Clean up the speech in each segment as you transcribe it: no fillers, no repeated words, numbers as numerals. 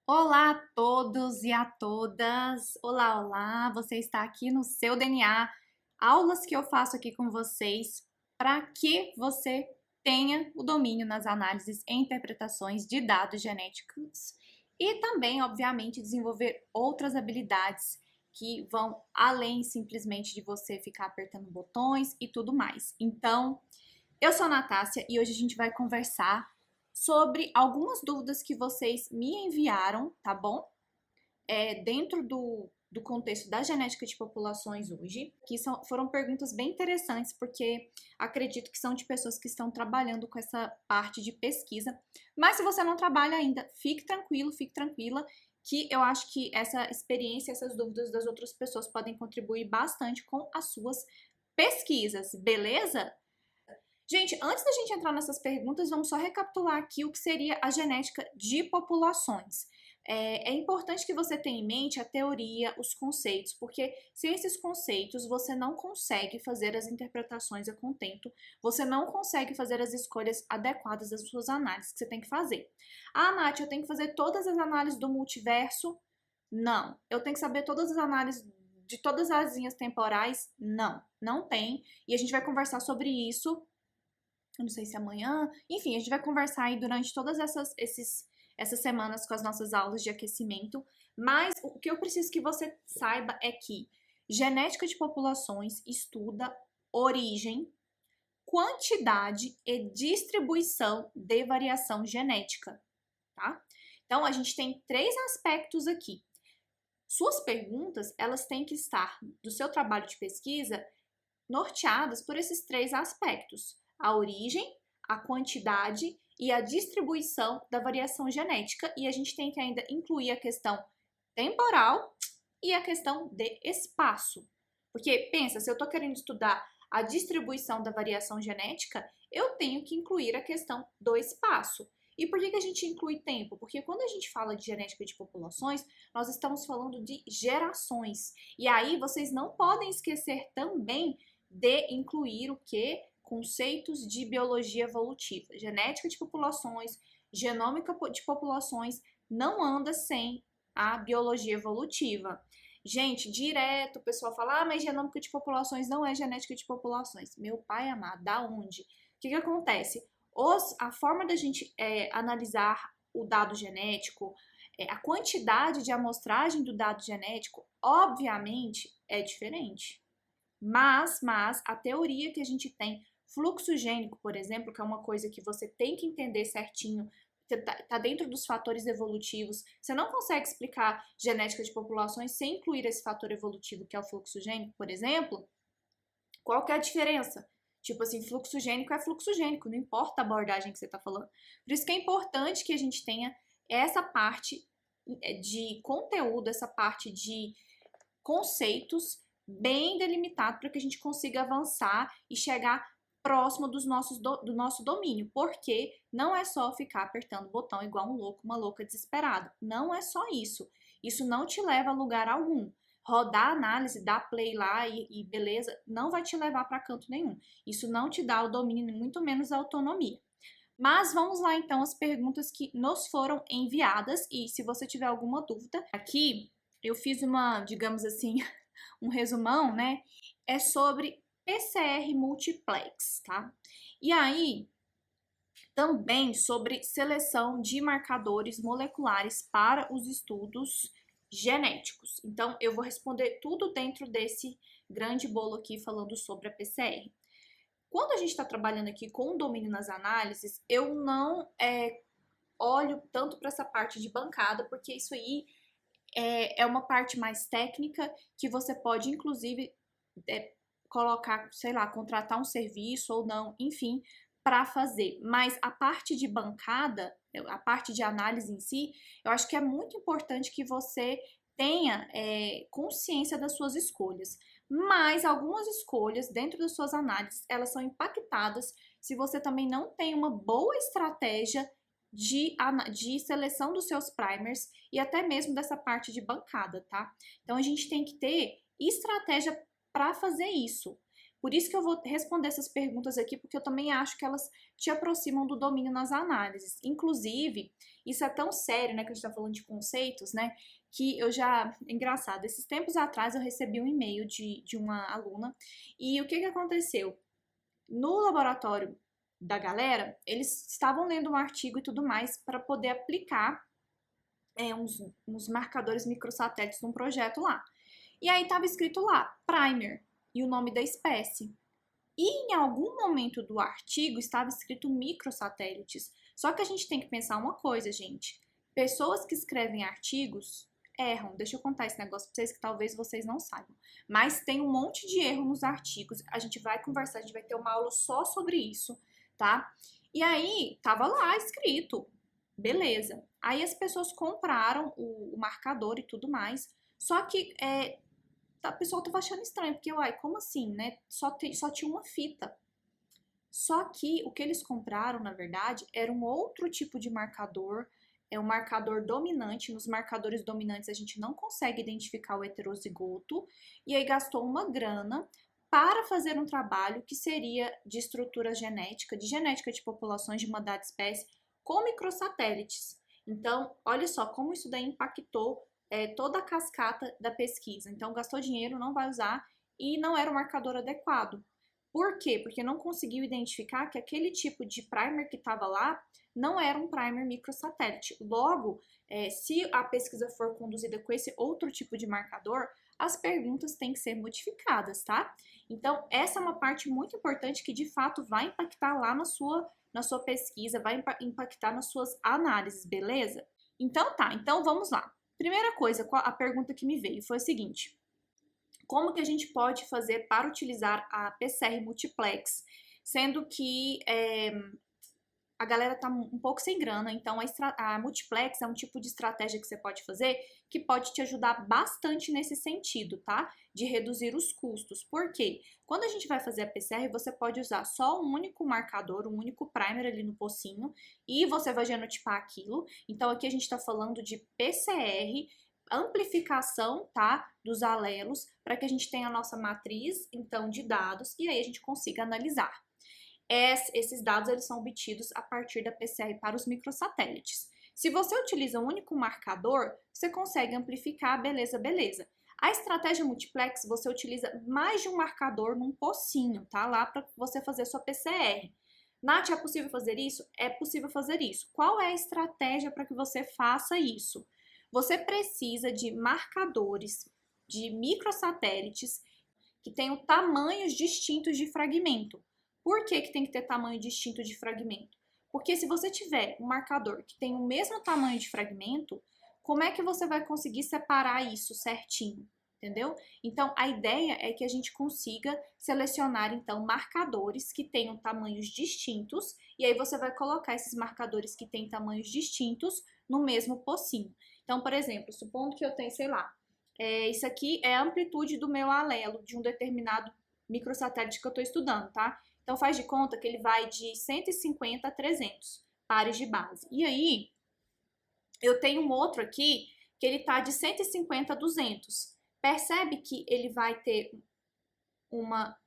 Olá a todos e a todas! Olá, olá! Você está aqui no seu DNA, aulas que eu faço aqui com vocês para que você tenha o domínio nas análises e interpretações de dados genéticos e também, obviamente, desenvolver outras habilidades que vão além simplesmente de você ficar apertando botões e tudo mais. Então, eu sou a Natácia e hoje a gente vai conversar sobre algumas dúvidas que vocês me enviaram, tá bom? Dentro do contexto da genética de populações hoje, que foram perguntas bem interessantes, porque acredito que são de pessoas que estão trabalhando com essa parte de pesquisa. Mas se você não trabalha ainda, fique tranquilo, fique tranquila, que eu acho que essa experiência, essas dúvidas das outras pessoas podem contribuir bastante com as suas pesquisas, beleza? Gente, antes da gente entrar nessas perguntas, vamos só recapitular aqui o que seria a genética de populações. É importante que você tenha em mente a teoria, os conceitos, porque sem esses conceitos você não consegue fazer as interpretações a contento, você não consegue fazer as escolhas adequadas das suas análises que você tem que fazer. Ah, Nath, eu tenho que fazer todas as análises do multiverso? Não. Eu tenho que saber todas as análises de todas as linhas temporais? Não, não tem. E a gente vai conversar sobre isso, eu não sei se amanhã, enfim, a gente vai conversar aí durante todas essas semanas com as nossas aulas de aquecimento, mas o que eu preciso que você saiba é que genética de populações estuda origem, quantidade e distribuição de variação genética, tá? Então, a gente tem três aspectos aqui. Suas perguntas, elas têm que estar, do seu trabalho de pesquisa, norteadas por esses três aspectos: a origem, a quantidade e a distribuição da variação genética, e a gente tem que ainda incluir a questão temporal e a questão de espaço. Porque pensa, se eu estou querendo estudar a distribuição da variação genética, eu tenho que incluir a questão do espaço. E por que a gente inclui tempo? Porque quando a gente fala de genética de populações, nós estamos falando de gerações. E aí vocês não podem esquecer também de incluir o que? Conceitos de biologia evolutiva. Genética de populações, genômica de populações, não anda sem a biologia evolutiva. Gente, direto o pessoal fala, mas genômica de populações não é genética de populações. Meu pai amado, da onde? O que acontece? A forma da gente analisar o dado genético, a quantidade de amostragem do dado genético, obviamente, é diferente. Mas a teoria que a gente tem, fluxo gênico, por exemplo, que é uma coisa que você tem que entender certinho, tá dentro dos fatores evolutivos. Você não consegue explicar genética de populações sem incluir esse fator evolutivo, que é o fluxo gênico, por exemplo. Qual que é a diferença? Tipo assim, fluxo gênico é fluxo gênico, não importa a abordagem que você está falando. Por isso que é importante que a gente tenha essa parte de conteúdo, essa parte de conceitos bem delimitado para que a gente consiga avançar e chegar próximo do nosso domínio, porque não é só ficar apertando o botão igual um louco, uma louca desesperada. Não é só isso. Isso não te leva a lugar algum. Rodar a análise, dar play lá e beleza, não vai te levar para canto nenhum. Isso não te dá o domínio, muito menos a autonomia. Mas vamos lá então as perguntas que nos foram enviadas, e se você tiver alguma dúvida, aqui eu fiz uma, digamos assim, um resumão, né? É sobre PCR multiplex, tá? E aí, também sobre seleção de marcadores moleculares para os estudos genéticos. Então, eu vou responder tudo dentro desse grande bolo aqui falando sobre a PCR. Quando a gente está trabalhando aqui com o domínio nas análises, eu não olho tanto para essa parte de bancada, porque isso aí é uma parte mais técnica que você pode, inclusive, colocar, sei lá, contratar um serviço ou não, enfim, para fazer. Mas a parte de bancada, a parte de análise em si, eu acho que é muito importante que você tenha consciência das suas escolhas. Mas algumas escolhas dentro das suas análises, elas são impactadas se você também não tem uma boa estratégia de seleção dos seus primers e até mesmo dessa parte de bancada, tá? Então a gente tem que ter estratégia para fazer isso. Por isso que eu vou responder essas perguntas aqui, porque eu também acho que elas te aproximam do domínio nas análises. Inclusive, isso é tão sério, né, que a gente tá falando de conceitos, né, que eu já... Engraçado, esses tempos atrás eu recebi um e-mail de uma aluna, e o que que aconteceu? No laboratório da galera, eles estavam lendo um artigo e tudo mais para poder aplicar uns marcadores microsatélites num projeto lá. E aí estava escrito lá, primer, e o nome da espécie. E em algum momento do artigo estava escrito microsatélites. Só que a gente tem que pensar uma coisa, gente. Pessoas que escrevem artigos erram. Deixa eu contar esse negócio para vocês que talvez vocês não saibam. Mas tem um monte de erro nos artigos. A gente vai conversar, a gente vai ter uma aula só sobre isso, tá? E aí, tava lá escrito. Beleza. Aí as pessoas compraram o marcador e tudo mais. Só que a pessoa tava achando estranho, porque, uai, como assim, né? Só tinha uma fita. Só que o que eles compraram, na verdade, era um outro tipo de marcador, é um marcador dominante. Nos marcadores dominantes a gente não consegue identificar o heterozigoto, e aí gastou uma grana para fazer um trabalho que seria de estrutura genética, de genética de populações de uma dada espécie, com microsatélites. Então, olha só como isso daí impactou toda a cascata da pesquisa. Então, gastou dinheiro, não vai usar, e não era o marcador adequado. Por quê? Porque não conseguiu identificar que aquele tipo de primer que estava lá não era um primer microsatélite. Logo, se a pesquisa for conduzida com esse outro tipo de marcador, as perguntas têm que ser modificadas, tá? Então, essa é uma parte muito importante que, de fato, vai impactar lá na sua pesquisa, vai impactar nas suas análises, beleza? Então, tá. Então, vamos lá. Primeira coisa, a pergunta que me veio foi a seguinte: como que a gente pode fazer para utilizar a PCR multiplex, sendo que a galera tá um pouco sem grana, então a multiplex é um tipo de estratégia que você pode fazer que pode te ajudar bastante nesse sentido, tá? De reduzir os custos. Por quê? Quando a gente vai fazer a PCR, você pode usar só um único marcador, um único primer ali no pocinho, e você vai genotipar aquilo. Então aqui a gente tá falando de PCR, amplificação, tá, dos alelos, para que a gente tenha a nossa matriz, então, de dados, e aí a gente consiga analisar. Esses dados eles são obtidos a partir da PCR para os microsatélites. Se você utiliza um único marcador, você consegue amplificar, beleza, beleza. A estratégia multiplex, você utiliza mais de um marcador num pocinho, tá? Lá para você fazer sua PCR. Nath, é possível fazer isso? É possível fazer isso. Qual é a estratégia para que você faça isso? Você precisa de marcadores de microsatélites que tenham tamanhos distintos de fragmento. Por que tem que ter tamanho distinto de fragmento? Porque se você tiver um marcador que tem o mesmo tamanho de fragmento, como é que você vai conseguir separar isso certinho? Entendeu? Então, a ideia é que a gente consiga selecionar, então, marcadores que tenham tamanhos distintos, e aí você vai colocar esses marcadores que têm tamanhos distintos no mesmo pocinho. Então, por exemplo, supondo que eu tenho, sei lá, isso aqui é a amplitude do meu alelo de um determinado microsatélite que eu estou estudando, tá? Então, faz de conta que ele vai de 150 a 300 pares de base. E aí, eu tenho um outro aqui que ele tá de 150 a 200. Percebe que ele vai ter uma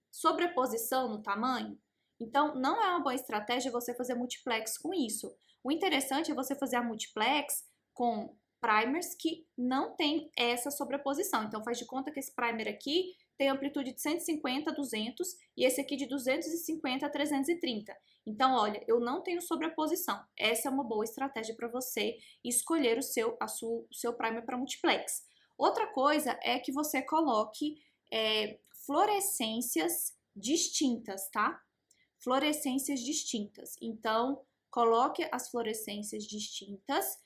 sobreposição no tamanho? Então, não é uma boa estratégia você fazer multiplex com isso. O interessante é você fazer a multiplex com primers que não tem essa sobreposição. Então, faz de conta que esse primer aqui tem amplitude de 150 a 200 e esse aqui de 250 a 330. Então, olha, eu não tenho sobreposição. Essa é uma boa estratégia para você escolher o seu primer para multiplex. Outra coisa é que você coloque fluorescências distintas, tá? Fluorescências distintas. Então, coloque as fluorescências distintas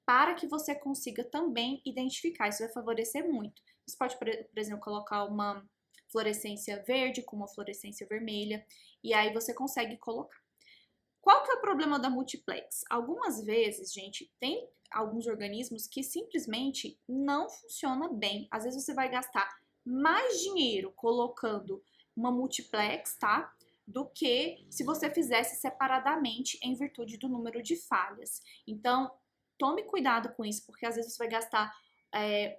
para que você consiga também identificar. Isso vai favorecer muito. Você pode, por exemplo, colocar uma fluorescência verde com uma fluorescência vermelha, e aí você consegue colocar. Qual que é o problema da multiplex? Algumas vezes, gente, tem alguns organismos que simplesmente não funciona bem. Às vezes você vai gastar mais dinheiro colocando uma multiplex, tá? Do que se você fizesse separadamente em virtude do número de falhas. Então, tome cuidado com isso, porque às vezes você vai gastar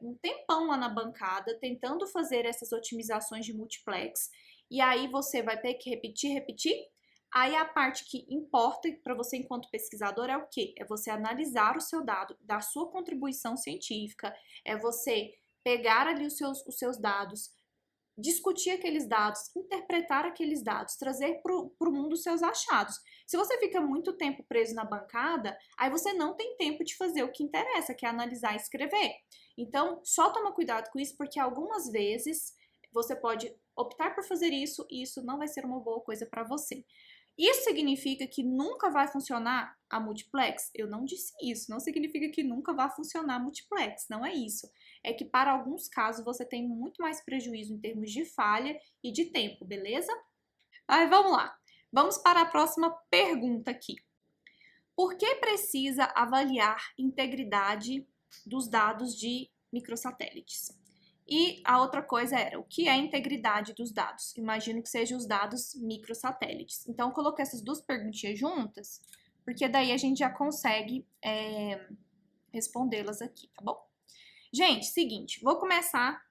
um tempão lá na bancada tentando fazer essas otimizações de multiplex e aí você vai ter que repetir. Aí a parte que importa para você enquanto pesquisador é o quê? É você analisar o seu dado, dar sua contribuição científica, é você pegar ali os seus dados, discutir aqueles dados, interpretar aqueles dados, trazer para o mundo os seus achados. Se você fica muito tempo preso na bancada, aí você não tem tempo de fazer o que interessa, que é analisar e escrever. Então, só toma cuidado com isso, porque algumas vezes você pode optar por fazer isso e isso não vai ser uma boa coisa para você. Isso significa que nunca vai funcionar a multiplex? Eu não disse isso, não significa que nunca vai funcionar a multiplex, não é isso. É que para alguns casos você tem muito mais prejuízo em termos de falha e de tempo, beleza? Aí vamos lá, vamos para a próxima pergunta aqui. Por que precisa avaliar integridade dos dados de microsatélites? E a outra coisa era, o que é a integridade dos dados? Imagino que sejam os dados microsatélites. Então, eu coloquei essas duas perguntinhas juntas, porque daí a gente já consegue respondê-las aqui, tá bom? Gente, seguinte, vou começar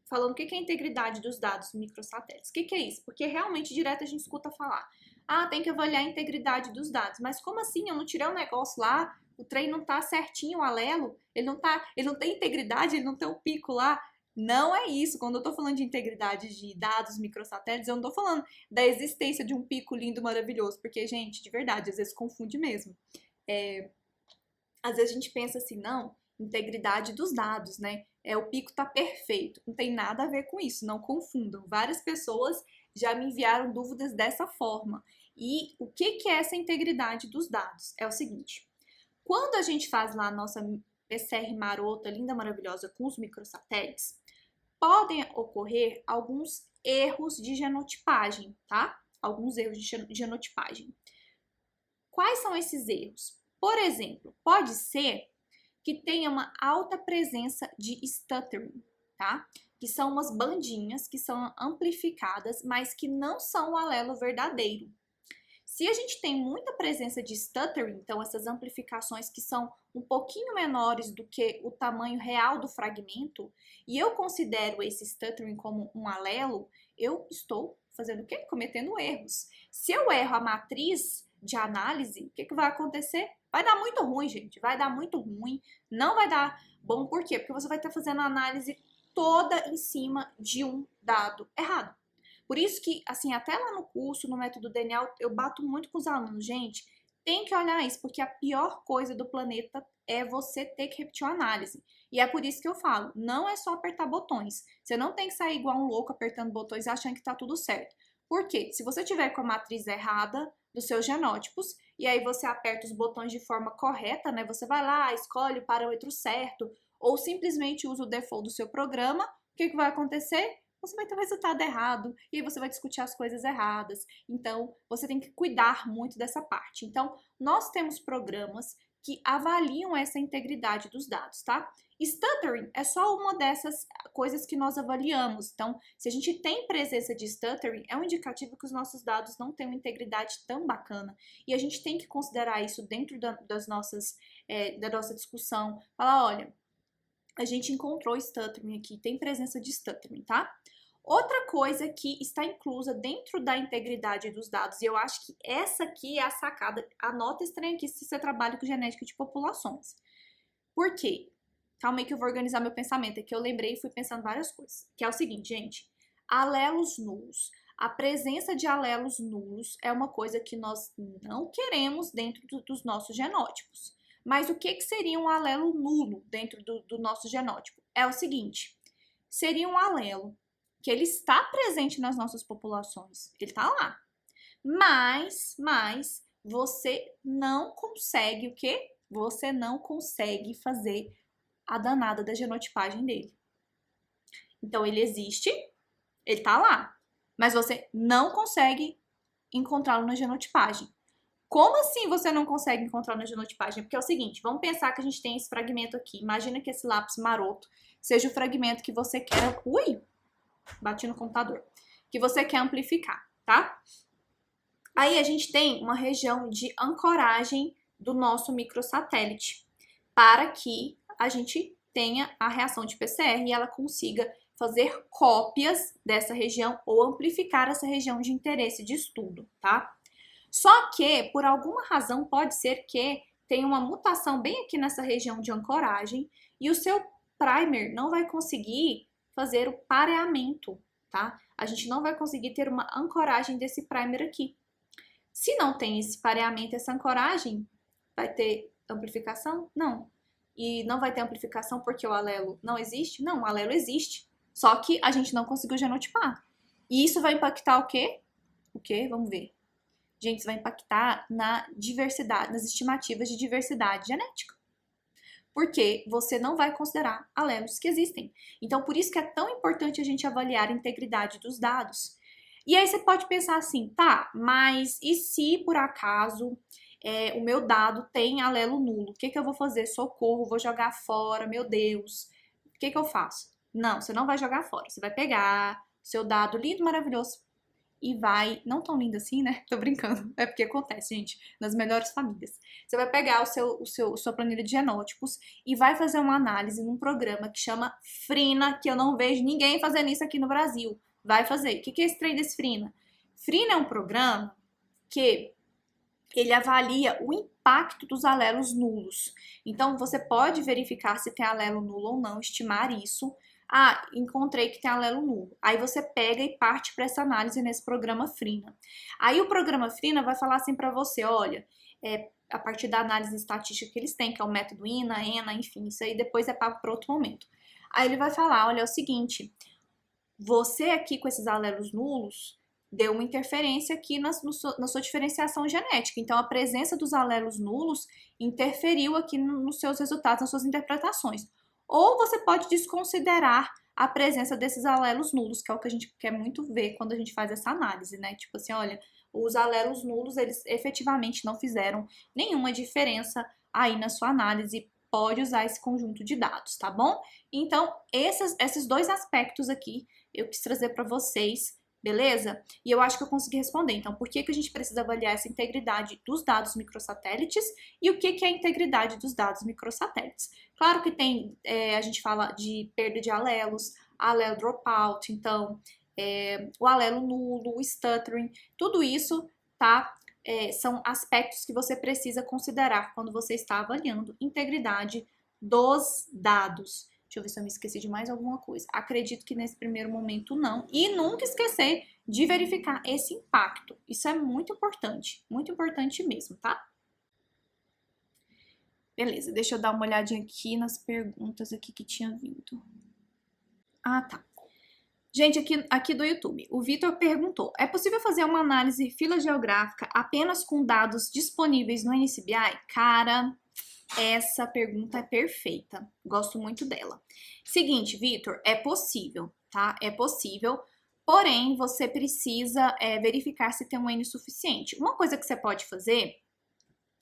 falando o que é a integridade dos dados microsatélites. O que é isso? Porque realmente direto a gente escuta falar, tem que avaliar a integridade dos dados. Mas como assim? Eu não tirei um negócio lá, o trem não tá certinho, o alelo, ele não tem integridade, ele não tem um pico lá. Não é isso. Quando eu tô falando de integridade de dados microsatélites, eu não tô falando da existência de um pico lindo, maravilhoso, porque, gente, de verdade, às vezes confunde mesmo. Às vezes a gente pensa assim, não, integridade dos dados, né? O pico tá perfeito. Não tem nada a ver com isso, não confundam. Várias pessoas já me enviaram dúvidas dessa forma. E o que é essa integridade dos dados? É o seguinte, quando a gente faz lá a nossa PCR marota, linda, maravilhosa, com os microsatélites, podem ocorrer alguns erros de genotipagem, tá? Alguns erros de genotipagem. Quais são esses erros? Por exemplo, pode ser que tenha uma alta presença de stuttering, tá? Que são umas bandinhas que são amplificadas, mas que não são o alelo verdadeiro. Se a gente tem muita presença de stuttering, então essas amplificações que são um pouquinho menores do que o tamanho real do fragmento, e eu considero esse stuttering como um alelo, eu estou fazendo o quê? Cometendo erros. Se eu erro a matriz de análise, o que vai acontecer? Vai dar muito ruim, gente. Vai dar muito ruim. Não vai dar bom. Por quê? Porque você vai estar fazendo a análise toda em cima de um dado errado. Por isso que, assim, até lá no curso, no método DNA, eu bato muito com os alunos. Gente, tem que olhar isso, porque a pior coisa do planeta é você ter que repetir uma análise. E é por isso que eu falo, não é só apertar botões. Você não tem que sair igual um louco apertando botões achando que tá tudo certo. Por quê? Se você tiver com a matriz errada dos seus genótipos, e aí você aperta os botões de forma correta, né? Você vai lá, escolhe o parâmetro certo, ou simplesmente usa o default do seu programa, o que vai acontecer? Você vai ter um resultado errado, e aí você vai discutir as coisas erradas. Então, você tem que cuidar muito dessa parte. Então, nós temos programas que avaliam essa integridade dos dados, tá? Stuttering é só uma dessas coisas que nós avaliamos. Então, se a gente tem presença de stuttering, é um indicativo que os nossos dados não têm uma integridade tão bacana. E a gente tem que considerar isso dentro da nossa discussão. Falar, olha, a gente encontrou stuttering aqui, tem presença de stuttering, tá? Outra coisa que está inclusa dentro da integridade dos dados, e eu acho que essa aqui é a sacada, anota esse trem aqui se você trabalha com genética de populações. Por quê? Calma aí que eu vou organizar meu pensamento, é que eu lembrei e fui pensando várias coisas. Que é o seguinte, gente, alelos nulos. A presença de alelos nulos é uma coisa que nós não queremos dentro dos nossos genótipos. Mas o que seria um alelo nulo dentro do nosso genótipo? É o seguinte, seria um alelo que ele está presente nas nossas populações, ele está lá, mas você não consegue o quê? Você não consegue fazer a danada da genotipagem dele. Então, ele existe, ele está lá, mas você não consegue encontrá-lo na genotipagem. Como assim você não consegue encontrar na genotipagem? Porque é o seguinte, vamos pensar que a gente tem esse fragmento aqui. Imagina que esse lápis maroto seja o fragmento que você quer... Ui! Bati no computador. Que você quer amplificar, tá? Aí a gente tem uma região de ancoragem do nosso microsatélite para que a gente tenha a reação de PCR e ela consiga fazer cópias dessa região ou amplificar essa região de interesse de estudo, tá? Só que, por alguma razão, pode ser que tenha uma mutação bem aqui nessa região de ancoragem e o seu primer não vai conseguir fazer o pareamento, tá? A gente não vai conseguir ter uma ancoragem desse primer aqui. Se não tem esse pareamento, essa ancoragem, vai ter amplificação? Não. E não vai ter amplificação porque o alelo não existe? Não, o alelo existe. Só que a gente não conseguiu genotipar. E isso vai impactar o quê? O quê? Vamos ver. Gente, isso vai impactar na diversidade, nas estimativas de diversidade genética. Porque você não vai considerar alelos que existem. Então, por isso que é tão importante a gente avaliar a integridade dos dados. E aí você pode pensar assim, tá, mas e se por acaso o meu dado tem alelo nulo? O que eu vou fazer? Socorro, vou jogar fora, meu Deus. O que eu faço? Não, você não vai jogar fora. Você vai pegar seu dado lindo, maravilhoso e vai... Não tão lindo assim, né? Tô brincando. É porque acontece, gente, nas melhores famílias. Você vai pegar sua planilha de genótipos e vai fazer uma análise num programa que chama Frina, que eu não vejo ninguém fazendo isso aqui no Brasil. Vai fazer. O que é esse trem desse Frina? Frina é um programa que ele avalia o impacto dos alelos nulos. Então, você pode verificar se tem alelo nulo ou não, estimar isso. Ah, encontrei que tem alelo nulo. Aí você pega e parte para essa análise nesse programa Frina. Aí o programa Frina vai falar assim para você, olha, a partir da análise estatística que eles têm, que é o método INA, ENA, enfim, isso aí depois é papo para outro momento. Aí ele vai falar, olha, é o seguinte, você aqui com esses alelos nulos deu uma interferência aqui na sua diferenciação genética. Então, a presença dos alelos nulos interferiu aqui nos seus resultados, nas suas interpretações. Ou você pode desconsiderar a presença desses alelos nulos, que é o que a gente quer muito ver quando a gente faz essa análise, né? Tipo assim, olha, os alelos nulos, eles efetivamente não fizeram nenhuma diferença aí na sua análise. Pode usar esse conjunto de dados, tá bom? Então, esses dois aspectos aqui eu quis trazer para vocês, beleza? E eu acho que eu consegui responder. Então, por que a gente precisa avaliar essa integridade dos dados microsatélites e o que é a integridade dos dados microsatélites? Claro que tem, a gente fala de perda de alelos, alelo dropout, então, o alelo nulo, o stuttering, tudo isso, tá? São aspectos que você precisa considerar quando você está avaliando integridade dos dados. Deixa eu ver se eu me esqueci de mais alguma coisa. Acredito que nesse primeiro momento não. E nunca esquecer de verificar esse impacto. Isso é muito importante mesmo, tá? Beleza, deixa eu dar uma olhadinha aqui nas perguntas aqui que tinha vindo. Ah, tá. Gente, aqui do YouTube, o Vitor perguntou, é possível fazer uma análise filogeográfica apenas com dados disponíveis no NCBI? Cara, essa pergunta é perfeita, gosto muito dela. Seguinte, Vitor, é possível, tá? É possível, porém, você precisa verificar se tem um N suficiente. Uma coisa que você pode fazer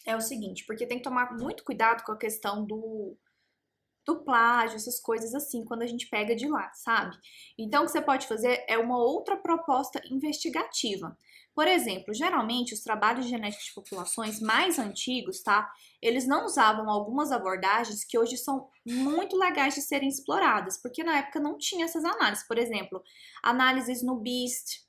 é o seguinte, porque tem que tomar muito cuidado com a questão do plágio, essas coisas assim, quando a gente pega de lá, sabe? Então, o que você pode fazer é uma outra proposta investigativa. Por exemplo, geralmente os trabalhos de genética de populações mais antigos, tá? Eles não usavam algumas abordagens que hoje são muito legais de serem exploradas, porque na época não tinha essas análises. Por exemplo, análises no BEAST,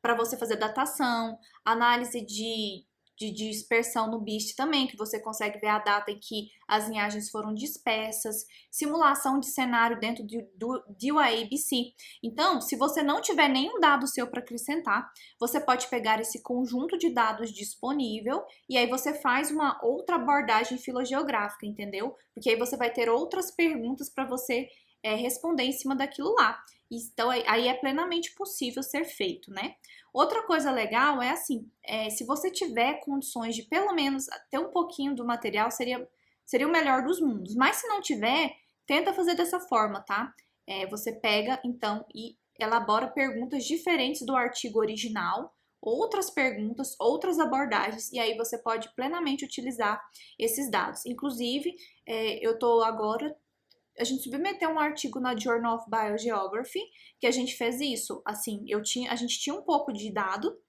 para você fazer datação, análise de dispersão no BEAST também, que você consegue ver a data em que as linhagens foram dispersas, simulação de cenário dentro do DIU-ABC. Então, se você não tiver nenhum dado seu para acrescentar, você pode pegar esse conjunto de dados disponível e aí você faz uma outra abordagem filogeográfica, entendeu? Porque aí você vai ter outras perguntas para você responder em cima daquilo lá. Então, aí é plenamente possível ser feito, né? Outra coisa legal é assim, se você tiver condições de pelo menos ter um pouquinho do material, seria o melhor dos mundos. Mas se não tiver, tenta fazer dessa forma, tá? Você pega, então, e elabora perguntas diferentes do artigo original, outras perguntas, outras abordagens, e aí você pode plenamente utilizar esses dados. Inclusive, eu tô agora... A gente submeteu um artigo na Journal of Biogeography, que a gente fez isso. Assim, a gente tinha um pouco de dado,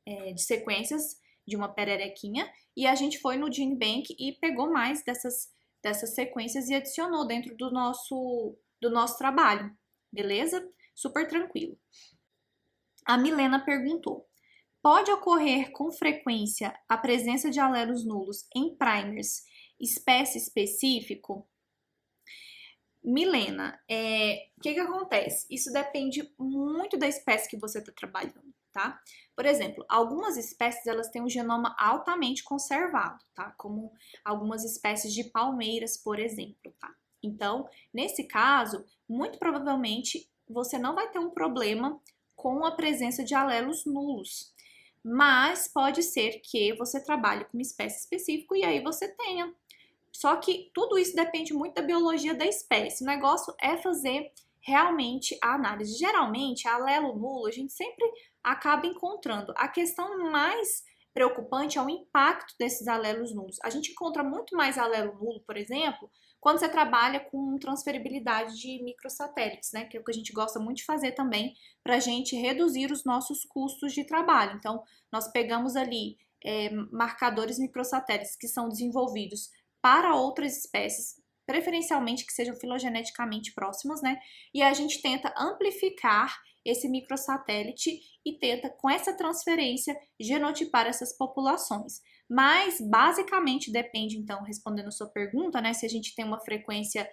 de sequências de uma pererequinha, e a gente foi no GeneBank e pegou mais dessas sequências e adicionou dentro do nosso trabalho. beleza? Super tranquilo. A Milena perguntou: pode ocorrer com frequência a presença de alelos nulos em primers espécie específico? Milena, o que acontece? Isso depende muito da espécie que você está trabalhando, tá? Por exemplo, algumas espécies elas têm um genoma altamente conservado, tá? Como algumas espécies de palmeiras, por exemplo, tá? Então, nesse caso, muito provavelmente você não vai ter um problema com a presença de alelos nulos. Mas pode ser que você trabalhe com uma espécie específica e aí você tenha. Só que tudo isso depende muito da biologia da espécie. O negócio é fazer realmente a análise. Geralmente, alelo nulo a gente sempre acaba encontrando. A questão mais preocupante é o impacto desses alelos nulos. A gente encontra muito mais alelo nulo, por exemplo, quando você trabalha com transferibilidade de microsatélites, né? Que é o que a gente gosta muito de fazer também, para a gente reduzir os nossos custos de trabalho. Então, nós pegamos ali marcadores microsatélites que são desenvolvidos para outras espécies, preferencialmente que sejam filogeneticamente próximas, né? E a gente tenta amplificar esse microsatélite e tenta, com essa transferência, genotipar essas populações. Mas, basicamente, depende, então, respondendo a sua pergunta, né? Se a gente tem uma frequência,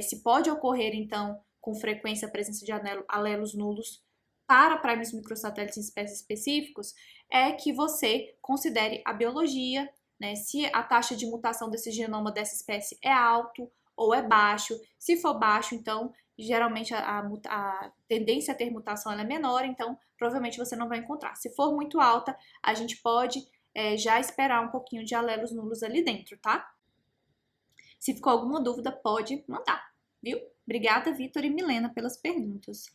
se pode ocorrer, então, com frequência a presença de alelos nulos para primers microsatélites em espécies específicos, é que você considere a biologia, né? Se a taxa de mutação desse genoma dessa espécie é alto ou é baixo. Se for baixo, então, geralmente a tendência a ter mutação é menor, então provavelmente você não vai encontrar. Se for muito alta, a gente pode já esperar um pouquinho de alelos nulos ali dentro, tá? Se ficou alguma dúvida, pode mandar, viu? Obrigada, Vitor e Milena, pelas perguntas.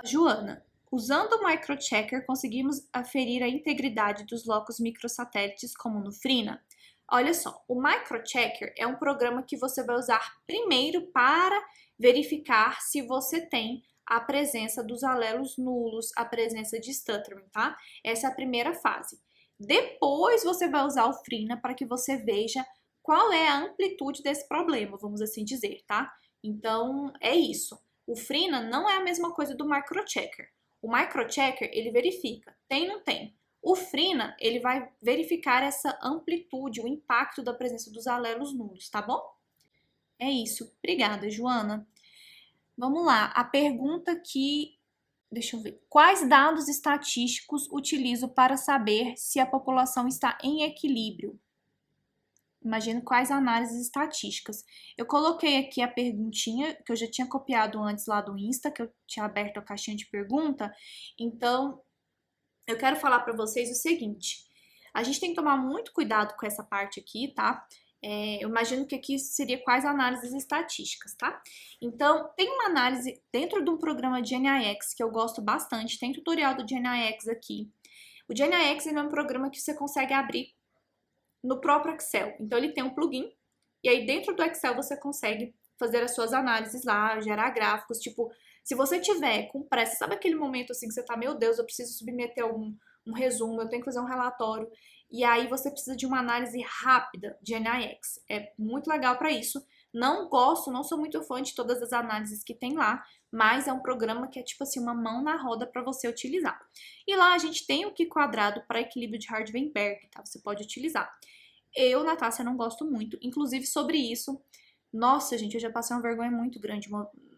Joana, usando o microchecker, conseguimos aferir a integridade dos locos microsatélites como no Frina? Olha só, o microchecker é um programa que você vai usar primeiro para verificar se você tem a presença dos alelos nulos, a presença de stuttering, tá? Essa é a primeira fase. Depois você vai usar o Frina para que você veja qual é a amplitude desse problema, vamos assim dizer, tá? Então, é isso. O Frina não é a mesma coisa do microchecker. O microchecker, ele verifica, tem ou não tem. O Frina, ele vai verificar essa amplitude, o impacto da presença dos alelos nulos, tá bom? É isso. Obrigada, Joana. Vamos lá. A pergunta que... Deixa eu ver. Quais dados estatísticos utilizo para saber se a população está em equilíbrio? Imagino quais análises estatísticas. Eu coloquei aqui a perguntinha que eu já tinha copiado antes lá do Insta, que eu tinha aberto a caixinha de pergunta. Então, eu quero falar para vocês o seguinte: a gente tem que tomar muito cuidado com essa parte aqui, tá? Eu imagino que aqui seria quais análises estatísticas, tá? Então, tem uma análise dentro de um programa de GNIX que eu gosto bastante, tem tutorial do GNIX aqui. O GNIX é um programa que você consegue abrir no próprio Excel. Então, ele tem um plugin, e aí dentro do Excel você consegue fazer as suas análises lá, gerar gráficos, tipo, se você tiver com pressa, sabe aquele momento assim que você tá, meu Deus, eu preciso submeter um resumo, eu tenho que fazer um relatório, e aí você precisa de uma análise rápida de NIX. É muito legal para isso. Não sou muito fã de todas as análises que tem lá, mas é um programa que é tipo assim, uma mão na roda para você utilizar. E lá a gente tem o Q quadrado para equilíbrio de Hardy-Weinberg, tá? Você pode utilizar. Eu, Natácia, não gosto muito. Inclusive, sobre isso, nossa, gente, eu já passei uma vergonha muito grande.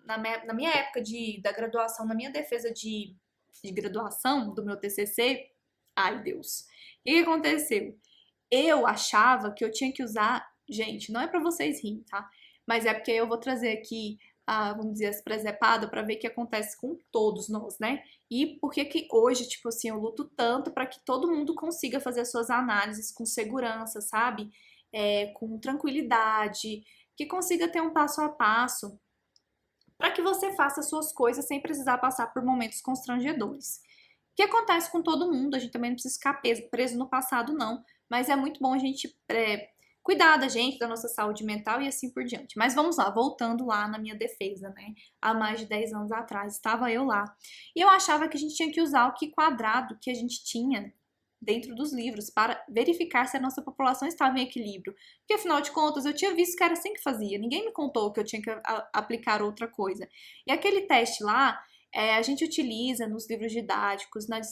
Na minha época da graduação, na minha defesa de graduação do meu TCC, ai, Deus. O que aconteceu? Eu achava que eu tinha que usar... Gente, não é pra vocês rirem, tá? Mas é porque eu vou trazer aqui, vamos dizer, as presepadas pra ver o que acontece com todos nós, né? E por que hoje, tipo assim, eu luto tanto pra que todo mundo consiga fazer as suas análises com segurança, sabe? Com tranquilidade, que consiga ter um passo a passo para que você faça as suas coisas sem precisar passar por momentos constrangedores. O que acontece com todo mundo, a gente também não precisa ficar preso no passado, não, mas é muito bom a gente cuidar da gente, da nossa saúde mental e assim por diante. Mas vamos lá, voltando lá na minha defesa, né? Há mais de 10 anos atrás, estava eu lá. E eu achava que a gente tinha que usar o Q quadrado que a gente tinha dentro dos livros para verificar se a nossa população estava em equilíbrio. Porque, afinal de contas, eu tinha visto que era assim que fazia. Ninguém me contou que eu tinha que aplicar outra coisa. E aquele teste lá, a gente utiliza nos livros didáticos, nas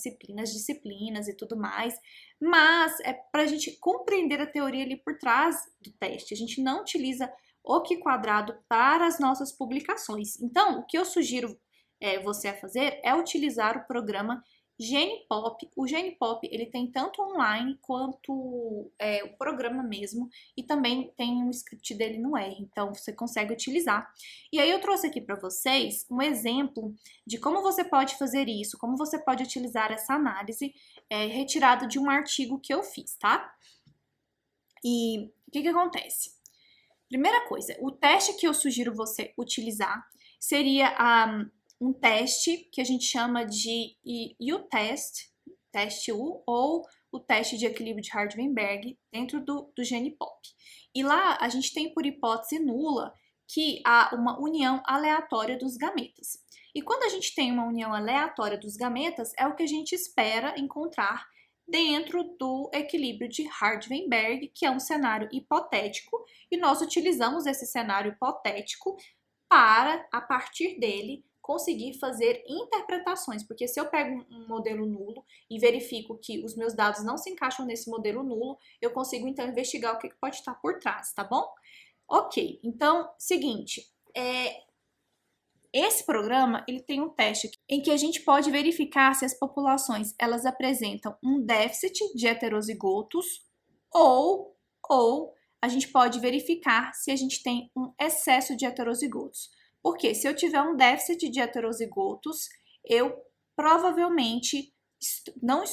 disciplinas e tudo mais, mas é para a gente compreender a teoria ali por trás do teste. A gente não utiliza o Q quadrado para as nossas publicações. Então, o que eu sugiro você a fazer é utilizar o programa Genipop. O Genipop, ele tem tanto online quanto o programa mesmo, e também tem um script dele no R, então você consegue utilizar. E aí eu trouxe aqui para vocês um exemplo de como você pode fazer isso, como você pode utilizar essa análise retirada de um artigo que eu fiz, tá? E o que acontece? Primeira coisa, o teste que eu sugiro você utilizar seria um teste que a gente chama de U-Test, teste U, ou o teste de equilíbrio de Hardt-Weinberg dentro do Genipop. E lá a gente tem por hipótese nula que há uma união aleatória dos gametas. E quando a gente tem uma união aleatória dos gametas, é o que a gente espera encontrar dentro do equilíbrio de Hardt-Weinberg, que é um cenário hipotético, e nós utilizamos esse cenário hipotético para, a partir dele, conseguir fazer interpretações, porque se eu pego um modelo nulo e verifico que os meus dados não se encaixam nesse modelo nulo, eu consigo então investigar o que pode estar por trás, tá bom? Ok, então, seguinte, esse programa, ele tem um teste em que a gente pode verificar se as populações, elas apresentam um déficit de heterozigotos ou a gente pode verificar se a gente tem um excesso de heterozigotos. Porque se eu tiver um déficit de heterozigotos, eu provavelmente não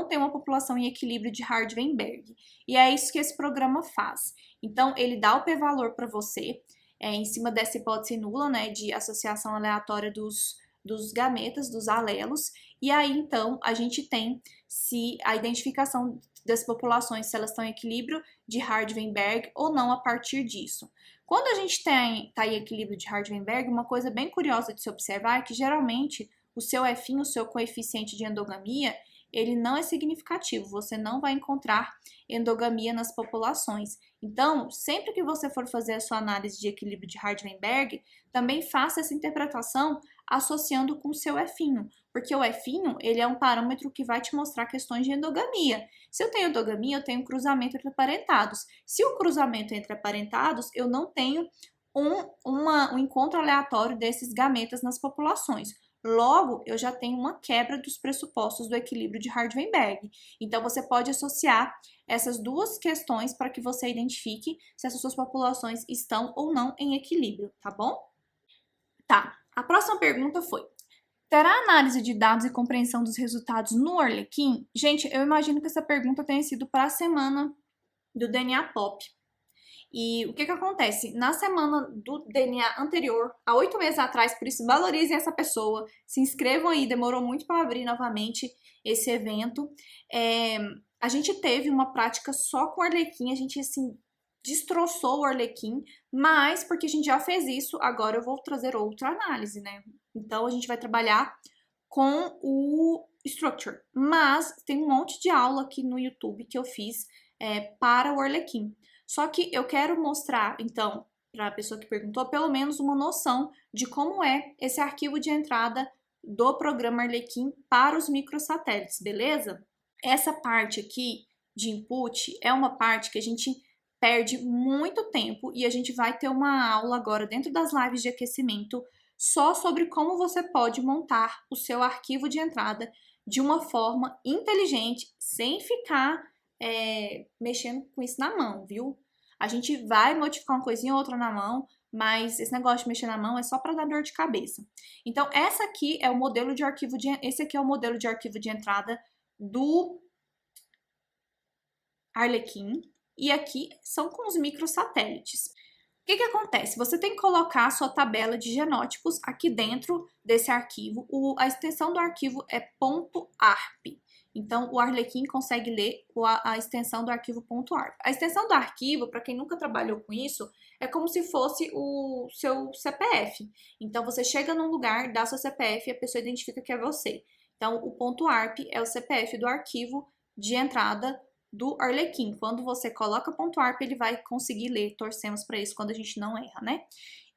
tenho uma população em equilíbrio de Hardt-Weinberg. E é isso que esse programa faz. Então, ele dá o p-valor para você, em cima dessa hipótese nula, né, de associação aleatória dos gametas, dos alelos, e aí então a gente tem se a identificação das populações, se elas estão em equilíbrio de Hardt-Weinberg ou não a partir disso. Quando a gente está em equilíbrio de Hardt-Weinberg, uma coisa bem curiosa de se observar é que geralmente o seu F, o seu coeficiente de endogamia, ele não é significativo, você não vai encontrar endogamia nas populações. Então, sempre que você for fazer a sua análise de equilíbrio de Hardt-Weinberg, também faça essa interpretação associando com o seu F, porque o F, ele é um parâmetro que vai te mostrar questões de endogamia. Se eu tenho endogamia, eu tenho cruzamento entre aparentados. Se o cruzamento entre aparentados, eu não tenho um encontro aleatório desses gametas nas populações. Logo, eu já tenho uma quebra dos pressupostos do equilíbrio de Hardt-Weinberg. Então, você pode associar essas duas questões para que você identifique se essas suas populações estão ou não em equilíbrio, tá bom? Tá, a próxima pergunta foi: terá análise de dados e compreensão dos resultados no Arlequim? Gente, eu imagino que essa pergunta tenha sido para a semana do DNA Pop. E o que acontece? Na semana do DNA anterior, há 8 meses atrás, por isso valorizem essa pessoa, se inscrevam aí, demorou muito para abrir novamente esse evento. A gente teve uma prática só com o Arlequim, a gente assim destroçou o Arlequim, mas porque a gente já fez isso, agora eu vou trazer outra análise, né? Então a gente vai trabalhar com o Structure, mas tem um monte de aula aqui no YouTube que eu fiz para o Arlequim. Só que eu quero mostrar, então, para a pessoa que perguntou, pelo menos uma noção de como é esse arquivo de entrada do programa Arlequim para os microsatélites, beleza? Essa parte aqui de input é uma parte que a gente perde muito tempo e a gente vai ter uma aula agora dentro das lives de aquecimento só sobre como você pode montar o seu arquivo de entrada de uma forma inteligente, sem ficar mexendo com isso na mão, viu? A gente vai modificar uma coisinha ou outra na mão, mas esse negócio de mexer na mão é só para dar dor de cabeça. Então, esse aqui é o modelo de arquivo de entrada do Arlequim, e aqui são com os microsatélites. O que acontece? Você tem que colocar a sua tabela de genótipos aqui dentro desse arquivo. A extensão do arquivo é .arp. Então, o Arlequim consegue ler a extensão do arquivo .arp. A extensão do arquivo, para quem nunca trabalhou com isso, é como se fosse o seu CPF. Então, você chega num lugar, dá seu CPF e a pessoa identifica que é você. Então, o .arp é o CPF do arquivo de entrada do Arlequim. Quando você coloca .arp, ele vai conseguir ler. Torcemos para isso quando a gente não erra, né?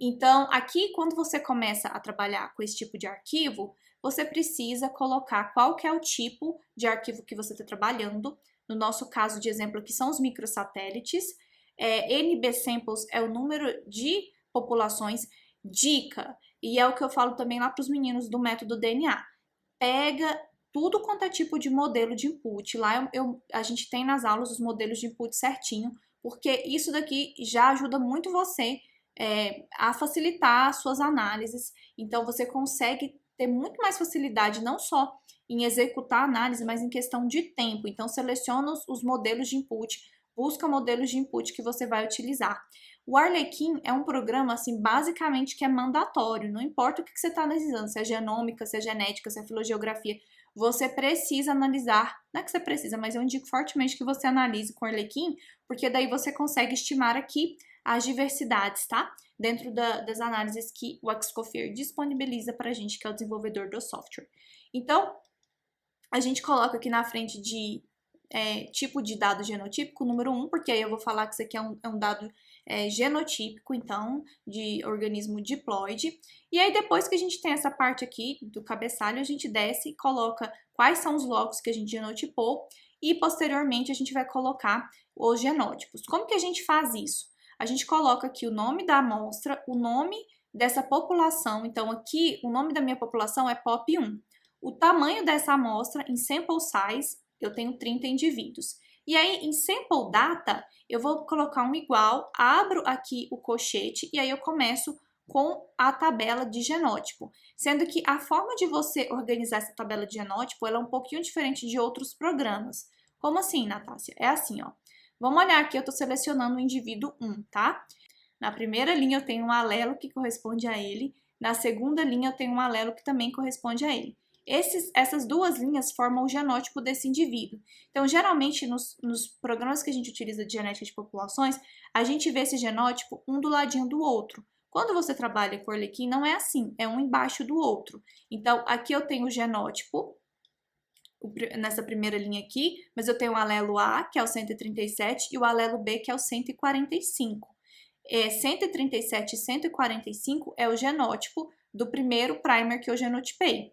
Então, aqui, quando você começa a trabalhar com esse tipo de arquivo, você precisa colocar qual que é o tipo de arquivo que você está trabalhando. No nosso caso de exemplo aqui são os microsatélites. NB samples é o número de populações. Dica, e é o que eu falo também lá para os meninos do método DNA. Pega tudo quanto é tipo de modelo de input. Lá a gente tem nas aulas os modelos de input certinho, porque isso daqui já ajuda muito você a facilitar as suas análises. Então, você consegue ter muito mais facilidade, não só em executar a análise, mas em questão de tempo. Então, seleciona os modelos de input, busca modelos de input que você vai utilizar. O Arlequim é um programa, assim, basicamente que é mandatório, não importa o que você está analisando, se é genômica, se é genética, se é filogeografia, você precisa analisar, não é que você precisa, mas eu indico fortemente que você analise com o Arlequim, porque daí você consegue estimar aqui as diversidades, tá? Dentro das análises que o Xcopher disponibiliza para a gente, que é o desenvolvedor do software. Então, a gente coloca aqui na frente de tipo de dado genotípico, número 1, porque aí eu vou falar que isso aqui é um dado genotípico, então, de organismo diploide. E aí, depois que a gente tem essa parte aqui do cabeçalho, a gente desce e coloca quais são os locos que a gente genotipou e, posteriormente, a gente vai colocar os genótipos. Como que a gente faz isso? A gente coloca aqui o nome da amostra, o nome dessa população. Então, aqui, o nome da minha população é POP1. O tamanho dessa amostra em sample size, eu tenho 30 indivíduos. E aí, em sample data, eu vou colocar um igual, abro aqui o colchete e aí eu começo com a tabela de genótipo. Sendo que a forma de você organizar essa tabela de genótipo, ela é um pouquinho diferente de outros programas. Como assim, Natácia? É assim, ó. Vamos olhar aqui, eu estou selecionando o indivíduo 1, tá? Na primeira linha eu tenho um alelo que corresponde a ele, na segunda linha eu tenho um alelo que também corresponde a ele. Essas duas linhas formam o genótipo desse indivíduo. Então, geralmente, nos programas que a gente utiliza de genética de populações, a gente vê esse genótipo um do ladinho do outro. Quando você trabalha com Arlequim, não é assim, é um embaixo do outro. Então, aqui eu tenho o genótipo, nessa primeira linha aqui, mas eu tenho o alelo A, que é o 137, e o alelo B, que é o 145. 137 e 145 é o genótipo do primeiro primer que eu genotipei.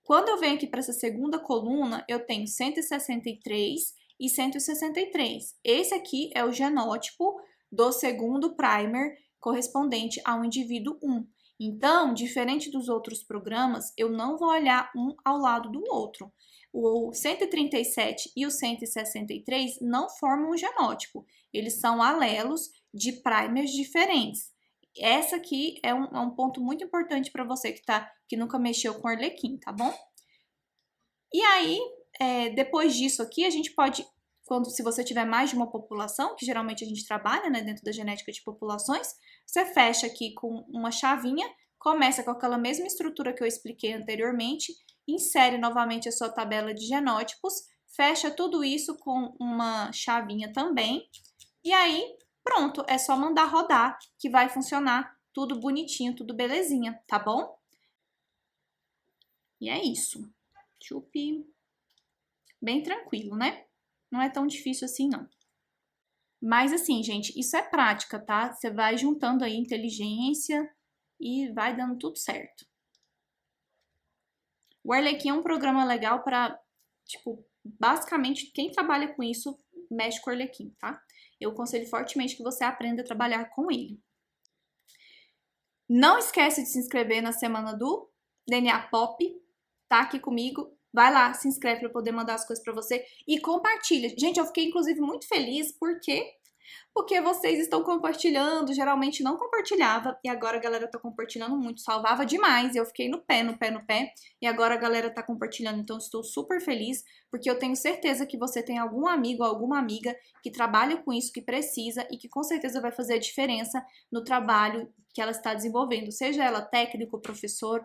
Quando eu venho aqui para essa segunda coluna, eu tenho 163 e 163. Esse aqui é o genótipo do segundo primer correspondente ao indivíduo 1. Então, diferente dos outros programas, eu não vou olhar um ao lado do outro. O 137 e o 163 não formam um genótipo. Eles são alelos de primers diferentes. Essa aqui é um ponto muito importante para você que nunca mexeu com Arlequim, tá bom? E aí, depois disso aqui, a gente pode, se você tiver mais de uma população, que geralmente a gente trabalha, né, dentro da genética de populações, você fecha aqui com uma chavinha, começa com aquela mesma estrutura que eu expliquei anteriormente, insere novamente a sua tabela de genótipos, fecha tudo isso com uma chavinha também, e aí, pronto, é só mandar rodar, que vai funcionar tudo bonitinho, tudo belezinha, tá bom? E é isso. Chupi. Bem tranquilo, né? Não é tão difícil assim, não. Mas assim, gente, isso é prática, tá? Você vai juntando aí inteligência e vai dando tudo certo. O Arlequim é um programa legal para, tipo, basicamente quem trabalha com isso mexe com o Arlequim, tá? Eu aconselho fortemente que você aprenda a trabalhar com ele. Não esquece de se inscrever na semana do DNA Pop, tá aqui comigo. Vai lá, se inscreve para poder mandar as coisas para você e compartilha. Gente, eu fiquei inclusive muito feliz porque vocês estão compartilhando, geralmente não compartilhava, e agora a galera tá compartilhando muito, salvava demais, e eu fiquei no pé, e agora a galera tá compartilhando, então estou super feliz, porque eu tenho certeza que você tem algum amigo ou alguma amiga que trabalha com isso, que precisa, e que com certeza vai fazer a diferença no trabalho que ela está desenvolvendo, seja ela técnico, professor,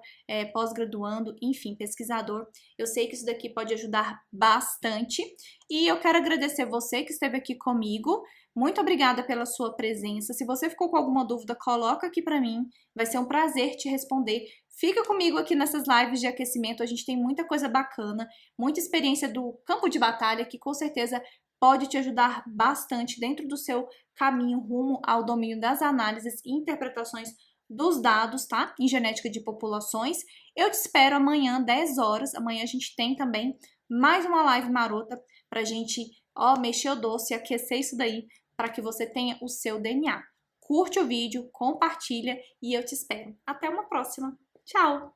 pós-graduando, enfim, pesquisador. Eu sei que isso daqui pode ajudar bastante, e eu quero agradecer você que esteve aqui comigo. Muito obrigada pela sua presença. Se você ficou com alguma dúvida, coloca aqui pra mim. Vai ser um prazer te responder. Fica comigo aqui nessas lives de aquecimento. A gente tem muita coisa bacana, muita experiência do campo de batalha que com certeza pode te ajudar bastante dentro do seu caminho rumo ao domínio das análises e interpretações dos dados, tá? Em genética de populações. Eu te espero amanhã, 10 horas. Amanhã a gente tem também mais uma live marota pra gente, ó, mexer o doce, aquecer isso daí, para que você tenha o seu DNA. Curte o vídeo, compartilha e eu te espero. Até uma próxima. Tchau!